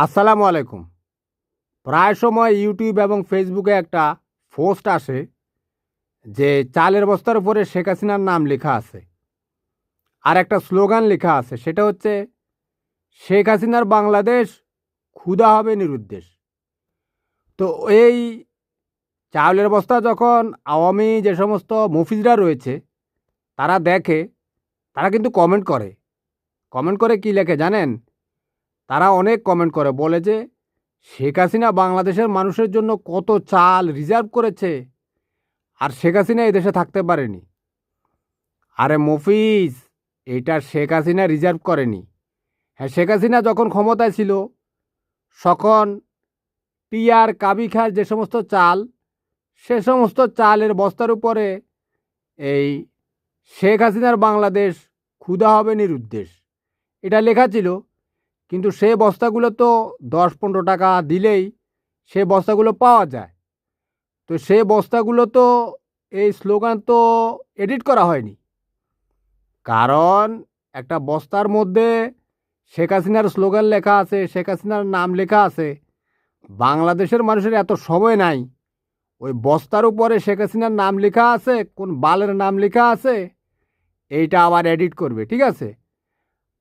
আসসালামু আলাইকুম। প্রায় সময় ইউটিউব এবং ফেসবুকে একটা পোস্ট আসে যে চালের বস্তার উপরে শেখ হাসিনার নাম লেখা আছে। আর একটা স্লোগান লেখা আছে, সেটা হচ্ছে শেখ হাসিনার বাংলাদেশ ক্ষুধা হবে নিরুদ্দেশ। তো এই চাউলের বস্তা যখন আওয়ামী যে সমস্ত মফিজরা রয়েছে তারা দেখে, তারা কিন্তু কমেন্ট করে। কমেন্ট করে কি লেখে জানেন? তারা অনেক কমেন্ট করে, বলে যে শেখ হাসিনা বাংলাদেশের মানুষের জন্য কত চাল রিজার্ভ করেছে, আর শেখ হাসিনা এই দেশে থাকতে পারেনি। আরে মফিজ, এইটা শেখ হাসিনা রিজার্ভ করেনি। হ্যাঁ, শেখ হাসিনা যখন ক্ষমতায় ছিল তখন টিয়ার কাবিখার যে সমস্ত চাল, সে সমস্ত চালের বস্তার উপরে এই শেখ হাসিনার বাংলাদেশ ক্ষুধা হবে নিরুদ্দেশ এটা লেখা ছিল। কিন্তু সে বস্তাগুলো তো 10-15 টাকা দিলেই সে বস্তাগুলো পাওয়া যায়। তো সে বস্তাগুলো তো এই স্লোগান তো এডিট করা হয়নি, কারণ একটা বস্তার মধ্যে শেখ হাসিনার স্লোগান লেখা আছে, শেখ হাসিনার নাম লেখা আছে। বাংলাদেশের মানুষের এত সময় নাই ওই বস্তার উপরে শেখ হাসিনার নাম লেখা আছে, কোন বালের নাম লেখা আছে, এইটা আবার এডিট করবে, ঠিক আছে?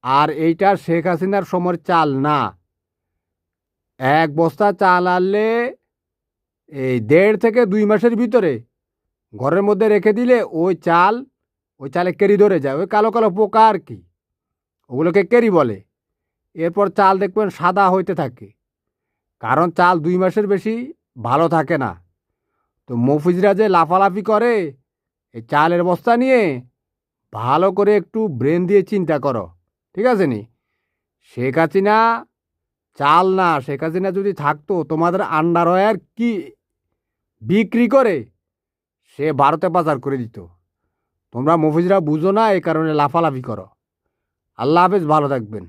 আর এইটা শেখ হাসিনার সময়ের চাল না। এক বস্তা চাল আনলে এই 1.5 থেকে 2 মাসের ভিতরে ঘরের মধ্যে রেখে দিলে ওই চালে কেরি ধরে যায়, ওই কালো কালো পোকা আর কি, ওগুলোকে কেরি বলে। এরপর চাল দেখবেন সাদা হইতে থাকে, কারণ চাল 2 মাসের বেশি ভালো থাকে না। তো মফিজরা যে লাফালাফি করে এই চালের বস্তা নিয়ে, ভালো করে একটু ব্রেন দিয়ে চিন্তা করো, ঠিক আছে নি? শেখ হাসিনা চাল না, শেখ হাসিনা যদি থাকতো তোমাদের আন্ডারওয়্যার কি বিক্রি করে সে ভারতে পাচার করে দিত। তোমরা মফিজরা বুঝো না, এই কারণে লাফালাফি করো। আল্লাহ হাফেজ, ভালো থাকবেন।